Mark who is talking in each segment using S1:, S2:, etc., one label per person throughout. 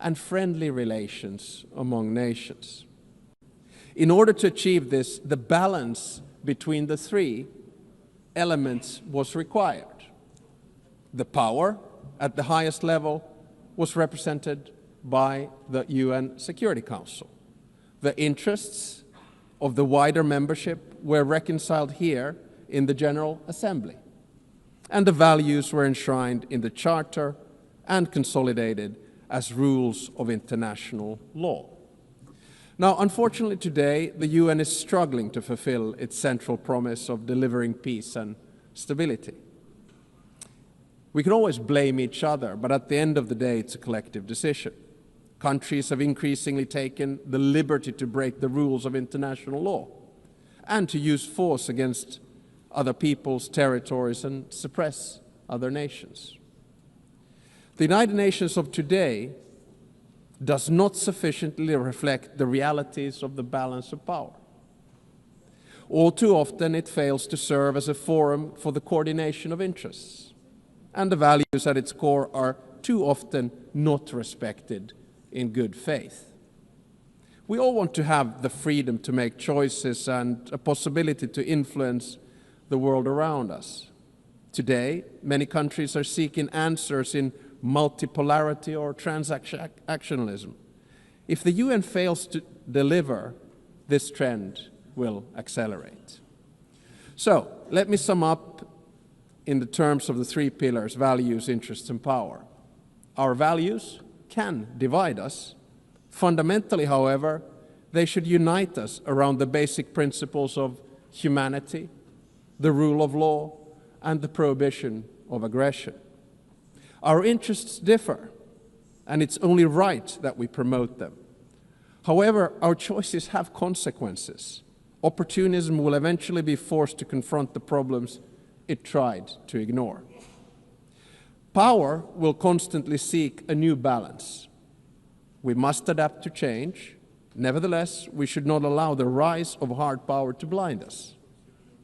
S1: and friendly relations among nations. In order to achieve this, the balance between the three elements was required. The power at the highest level was represented by the UN Security Council. The interests of the wider membership were reconciled here in the General Assembly, and the values were enshrined in the Charter and consolidated as rules of international law. Now, unfortunately today, the UN is struggling to fulfill its central promise of delivering peace and stability. We can always blame each other, but at the end of the day, it's a collective decision. Countries have increasingly taken the liberty to break the rules of international law and to use force against other people's territories and suppress other nations. The United Nations of today does not sufficiently reflect the realities of the balance of power. All too often it fails to serve as a forum for the coordination of interests, and the values at its core are too often not respected in good faith. We all want to have the freedom to make choices and a possibility to influence the world around us. Today, many countries are seeking answers in multipolarity or transactionalism. If the UN fails to deliver, this trend will accelerate. So, let me sum up in the terms of the three pillars: values, interests, and power. Our values can divide us. Fundamentally, however, they should unite us around the basic principles of humanity, the rule of law, and the prohibition of aggression. Our interests differ, and it's only right that we promote them. However, our choices have consequences. Opportunism will eventually be forced to confront the problems it tried to ignore. Power will constantly seek a new balance. We must adapt to change. Nevertheless, we should not allow the rise of hard power to blind us.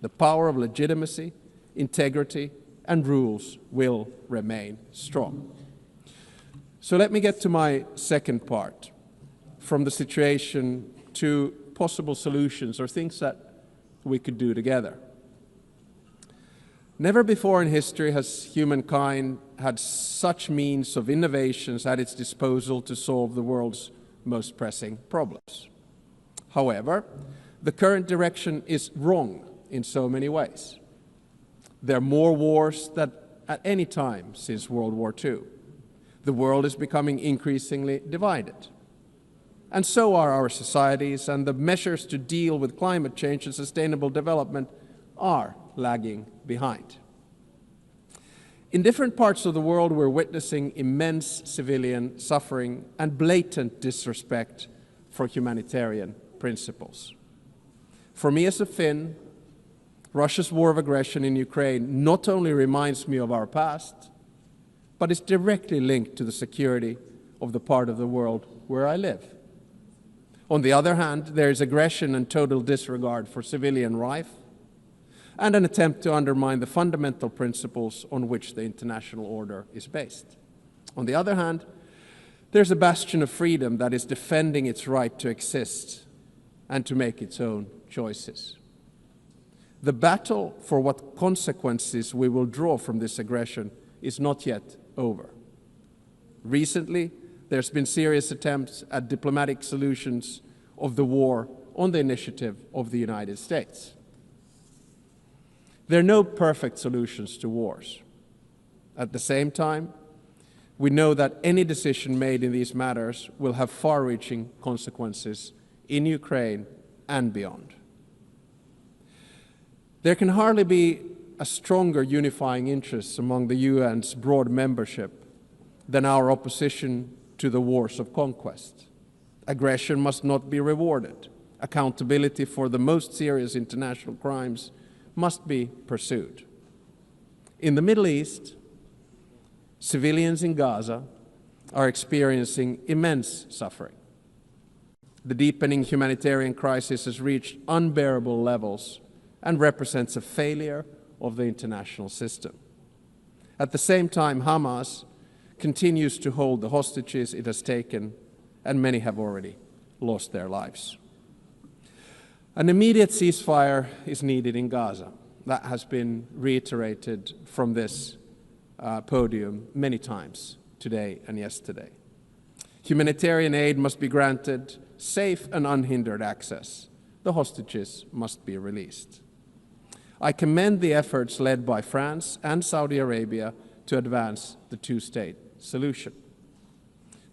S1: The power of legitimacy, integrity, and rules will remain strong. So let me get to my second part, from the situation to possible solutions or things that we could do together. Never before in history has humankind had such means of innovations at its disposal to solve the world's most pressing problems. However, the current direction is wrong in so many ways. There are more wars than at any time since World War II. The world is becoming increasingly divided. And so are our societies, and the measures to deal with climate change and sustainable development are lagging behind. In different parts of the world, we're witnessing immense civilian suffering and blatant disrespect for humanitarian principles. For me as a Finn, Russia's war of aggression in Ukraine not only reminds me of our past, but is directly linked to the security of the part of the world where I live. On the other hand, there is aggression and total disregard for civilian life, and an attempt to undermine the fundamental principles on which the international order is based. On the other hand, there's a bastion of freedom that is defending its right to exist and to make its own choices. The battle for what consequences we will draw from this aggression is not yet over. Recently, there's been serious attempts at diplomatic solutions of the war on the initiative of the United States. There are no perfect solutions to wars. At the same time, we know that any decision made in these matters will have far-reaching consequences in Ukraine and beyond. There can hardly be a stronger unifying interest among the UN's broad membership than our opposition to the wars of conquest. Aggression must not be rewarded. Accountability for the most serious international crimes must be pursued. In the Middle East, civilians in Gaza are experiencing immense suffering. The deepening humanitarian crisis has reached unbearable levels and represents a failure of the international system. At the same time, Hamas continues to hold the hostages it has taken, and many have already lost their lives. An immediate ceasefire is needed in Gaza. That has been reiterated from this podium many times today and yesterday. Humanitarian aid must be granted safe and unhindered access. The hostages must be released. I commend the efforts led by France and Saudi Arabia to advance the two-state solution.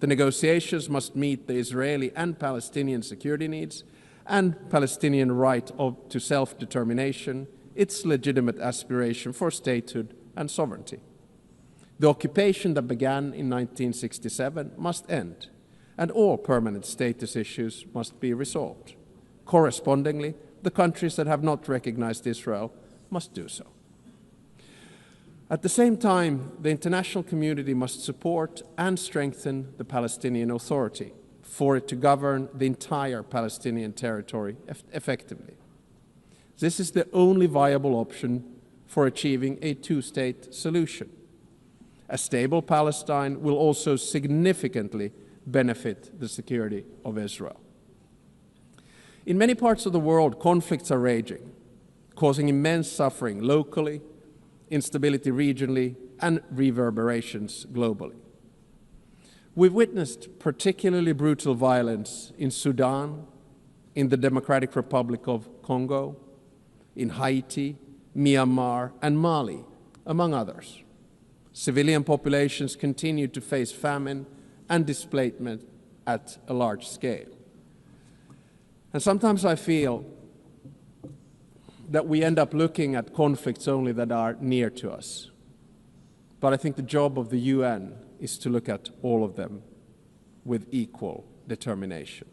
S1: The negotiations must meet the Israeli and Palestinian security needs and Palestinian right to self-determination, its legitimate aspiration for statehood and sovereignty. The occupation that began in 1967 must end, and all permanent status issues must be resolved. Correspondingly, the countries that have not recognized Israel must do so. At the same time, the international community must support and strengthen the Palestinian Authority for it to govern the entire Palestinian territory effectively. This is the only viable option for achieving a two-state solution. A stable Palestine will also significantly benefit the security of Israel. In many parts of the world, conflicts are raging, causing immense suffering locally, instability regionally, and reverberations globally. We've witnessed particularly brutal violence in Sudan, in the Democratic Republic of Congo, in Haiti, Myanmar, and Mali, among others. Civilian populations continue to face famine and displacement at a large scale. And sometimes I feel that we end up looking at conflicts only that are near to us. But I think the job of the UN is to look at all of them with equal determination.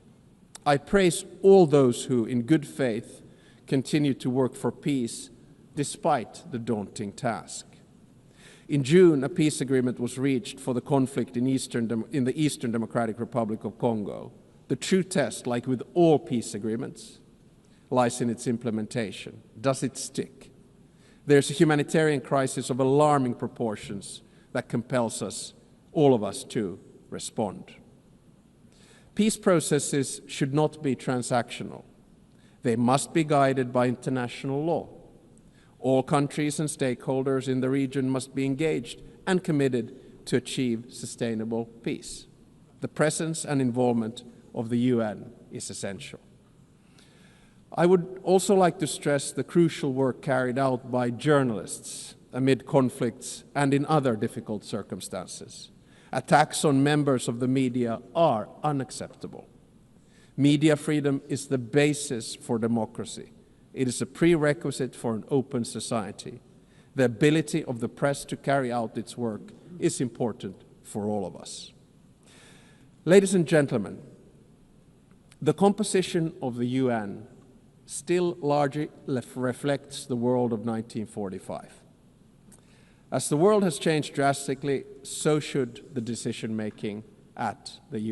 S1: I praise all those who, in good faith, continue to work for peace despite the daunting task. In June, a peace agreement was reached for the conflict in the Eastern Democratic Republic of Congo. The true test, like with all peace agreements, lies in its implementation. Does it stick? There's a humanitarian crisis of alarming proportions that compels us, all of us, to respond. Peace processes should not be transactional. They must be guided by international law. All countries and stakeholders in the region must be engaged and committed to achieve sustainable peace. The presence and involvement of the UN is essential. I would also like to stress the crucial work carried out by journalists amid conflicts and in other difficult circumstances. Attacks on members of the media are unacceptable. Media freedom is the basis for democracy. It is a prerequisite for an open society. The ability of the press to carry out its work is important for all of us. Ladies and gentlemen, the composition of the UN still largely reflects the world of 1945. As the world has changed drastically, so should the decision-making at the UN.